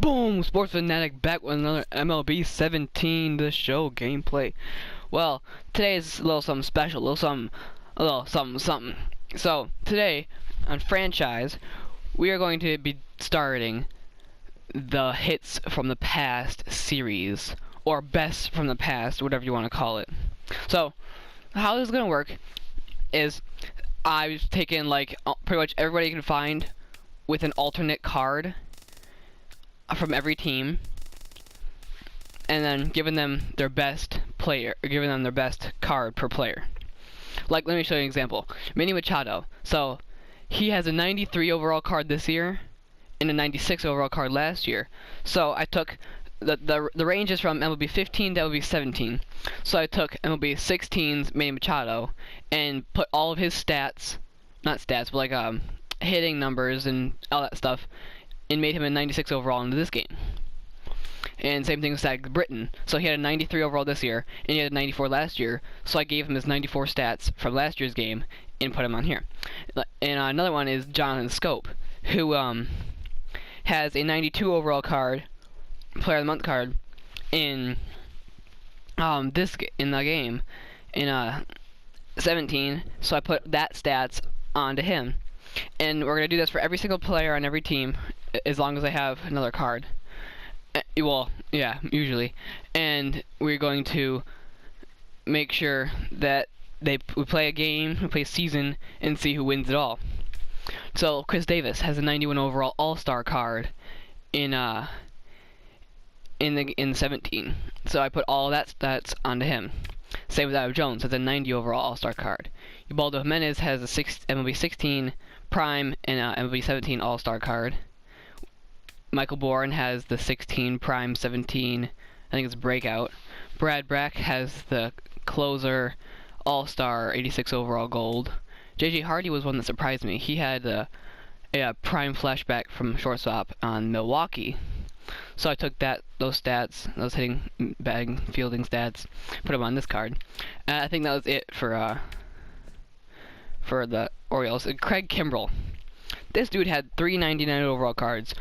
Boom! Sports Fanatic back with another MLB 17 The Show gameplay. Well, today is a little something special, a little something. So, today, on Franchise, we are going to be starting the Hits from the Past series, or Best from the Past, whatever you want to call it. So, how this is going to work is I've taken, like, pretty much everybody you can find with an alternate card from every team, and then giving them their best player, or giving them their best card per player. Like, let me show you an example. Manny Machado. So he has a 93 overall card this year and a 96 overall card last year. So I took the range is from MLB 15 to MLB 17. So I took MLB 16's Manny Machado and put all of his stats, not stats, but like hitting numbers and all that stuff, and made him a 96 overall into this game. And same thing with Zach Britton. So he had a 93 overall this year, and he had a 94 last year. So I gave him his 94 stats from last year's game and put him on here. And another one is Jonathan Scope, who has a 92 overall card, Player of the Month card, in in the game in 17. So I put that stats onto him. And we're going to do this for every single player on every team, as long as I have another card. Well, yeah, usually. And we're going to make sure that we play a game, we play a season, and see who wins it all. So Chris Davis has a 91 overall All-Star card in 17. So I put all that stats onto him. Same with Adam Jones, has a 90 overall All-Star card. Ubaldo Jimenez has a MLB 16 Prime and MLB 17 All-Star card. Michael Bourne has the 16 Prime 17, I think it's Breakout. Brad Brack has the Closer All-Star 86 overall Gold. JJ Hardy was one that surprised me. He had a Prime Flashback from shortstop on Milwaukee. So I took those stats, those hitting, batting, fielding stats, put them on this card. And I think that was it for the Orioles. Craig Kimbrell. This dude had 399 overall cards.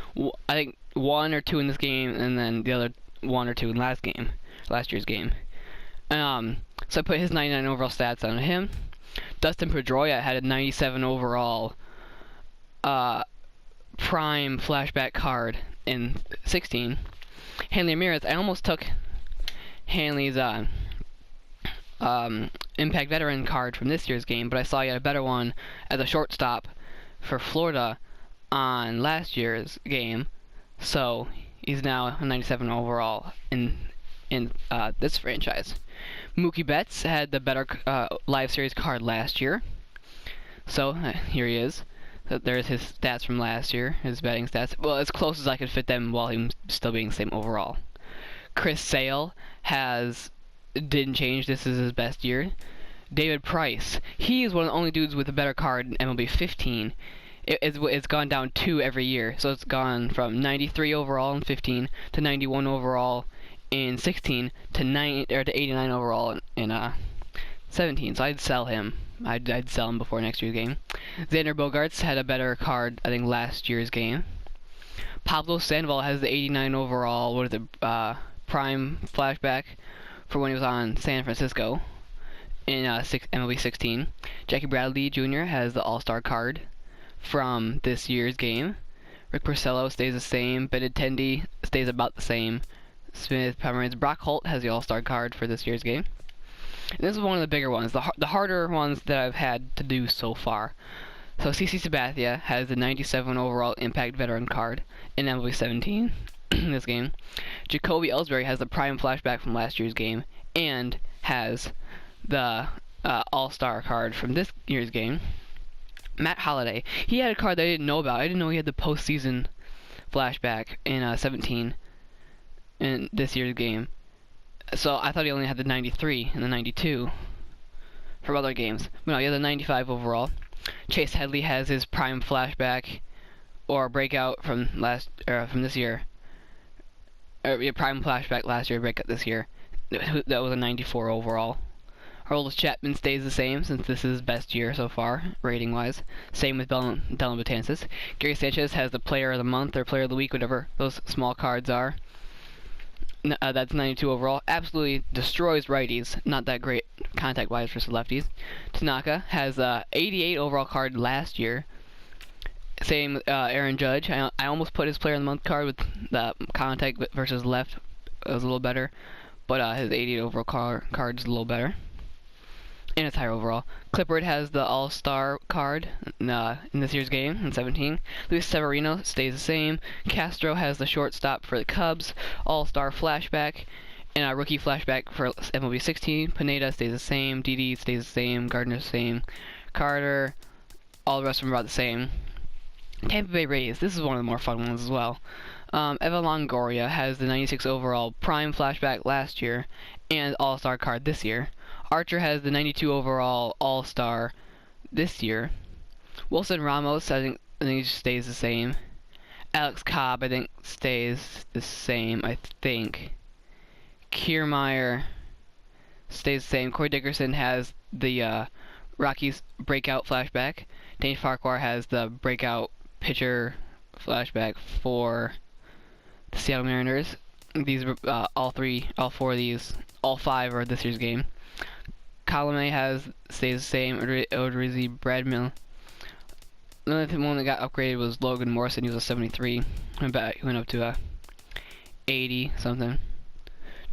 I think 1 or 2 in this game, and then the other 1 or 2 in last year's game. So I put his 99 overall stats on him. Dustin Pedroia had a 97 overall Prime Flashback card in 16. Hanley Ramirez, I almost took Hanley's Impact Veteran card from this year's game, but I saw he had a better one as a shortstop for Florida on last year's game, so he's now a 97 overall in this franchise. Mookie Betts had the better live series card last year, so here he is. So there's his stats from last year, his batting stats. Well, as close as I could fit them while he was still being the same overall. Chris Sale didn't change. This is his best year. David Price, he is one of the only dudes with a better card in MLB 15. It's gone down 2 every year, so it's gone from 93 overall in 15 to 91 overall in 16 to 89 overall in 17. So I'd sell him. I'd sell him before next year's game. Xander Bogaerts had a better card, I think, last year's game. Pablo Sandoval has the 89 overall, Prime Flashback for when he was on San Francisco in MLB 16. Jackie Bradley Jr. has the All-Star card from this year's game. Rick Porcello stays the same. Benintendi stays about the same. Smith Pomeranz. Brock Holt has the All-Star card for this year's game. And this is one of the bigger ones, the harder ones that I've had to do so far. So CC Sabathia has the 97 overall Impact Veteran card in MLB 17 in this game. Jacoby Ellsbury has the Prime Flashback from last year's game and has the All-Star card from this year's game. Matt Holliday, he had a card that I didn't know about. I didn't know he had the postseason flashback in 17 in this year's game. So I thought he only had the 93 and the 92 from other games. But no, he has a 95 overall. Chase Headley has his Prime Flashback or Breakout from this year. Prime Flashback last year, Breakout this year. That was a 94 overall Aroldis Chapman stays the same since this is his best year so far, rating-wise. Same with Dylan Betances. Gary Sanchez has the Player of the Month or Player of the Week, whatever those small cards are. That's 92 overall. Absolutely destroys righties. Not that great contact-wise versus lefties. Tanaka has 88 overall card last year. Same Aaron Judge. I almost put his Player of the Month card with the contact versus left. It was a little better. But his 88 overall card is a little better. And it's higher overall. Clippard has the All-Star card in this year's game, in 17. Luis Severino stays the same. Castro has the shortstop for the Cubs. All-Star flashback. And a rookie flashback for MLB 16. Pineda stays the same. Didi stays the same. Gardner the same. Carter. All the rest of them are about the same. Tampa Bay Rays. This is one of the more fun ones as well. Evan Longoria has the 96 overall prime flashback last year and All-Star card this year. Archer has the 92 overall All-Star this year. Wilson Ramos, I think he stays the same. Alex Cobb, I think, stays the same, I think. Kiermaier stays the same. Corey Dickerson has the Rockies breakout flashback. Dane Farquhar has the breakout pitcher flashback for the Seattle Mariners. These all five are this year's game. Colome stays the same. Odorizzi, Bradmill. The only one that got upgraded was Logan Morrison. He was a 73. He went up to a 80 something.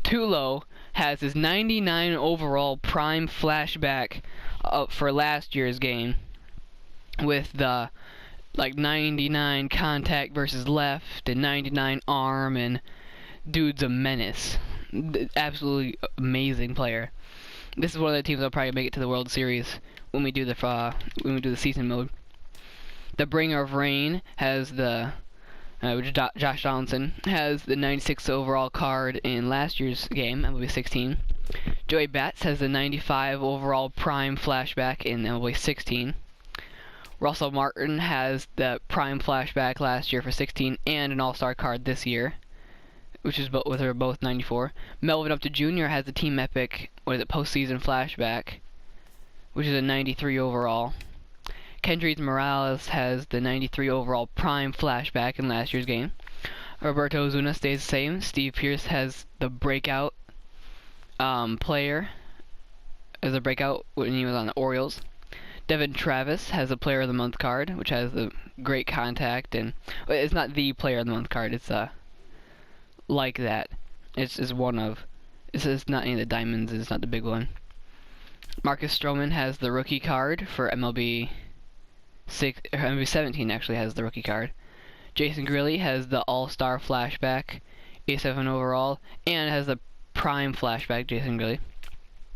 Tulo has his 99 overall prime flashback for last year's game with the 99 contact versus left and 99 arm, and dude's a menace. Absolutely amazing player. This is one of the teams that'll probably make it to the World Series when we do the season mode. The Bringer of Rain has the Josh Donaldson has the 96 overall card in last year's game, MLB 16. Joey Bats has the 95 overall prime flashback in MLB 16. Russell Martin has the prime flashback last year for 16 and an All-Star card this year, which is both 94. Melvin Upton Jr. has the Team Epic, postseason flashback, which is a 93 overall. Kendrys Morales has the 93 overall prime flashback in last year's game. Roberto Ozuna stays the same. Steve Pearce has the breakout player as a breakout when he was on the Orioles. Devin Travis has a Player of the Month card, which has the great contact, and it's not the Player of the Month card. It's like that. It's one of. It's not any of the diamonds. It's not the big one. Marcus Stroman has the rookie card for MLB 17. Actually has the rookie card. Jason Grilly has the All-Star flashback, 87 overall, and has the prime flashback. Jason Grilly.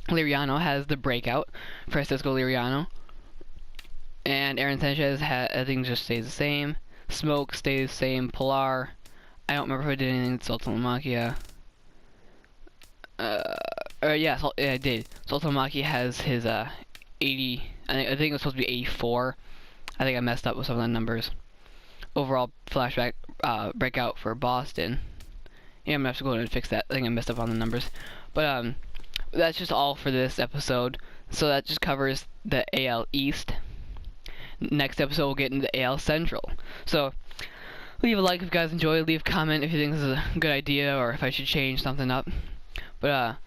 Liriano has the breakout, Francisco Liriano. And Aaron Sanchez I think just stays the same. Smoke stays the same. Pilar, I don't remember if I did anything with Saltalamacchia. Yeah, I did. Saltalamacchia has his 80. I think it was supposed to be 84. I think I messed up with some of the numbers. Overall flashback breakout for Boston. Yeah, I'm gonna have to go in and fix that. I think I messed up on the numbers. But that's just all for this episode. So that just covers the AL East. Next episode we'll get into the AL Central. So leave a like if you guys enjoy. Leave a comment if you think this is a good idea or if I should change something up. But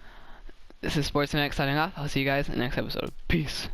this is Sports Connect signing off. I'll see you guys in the next episode. Peace.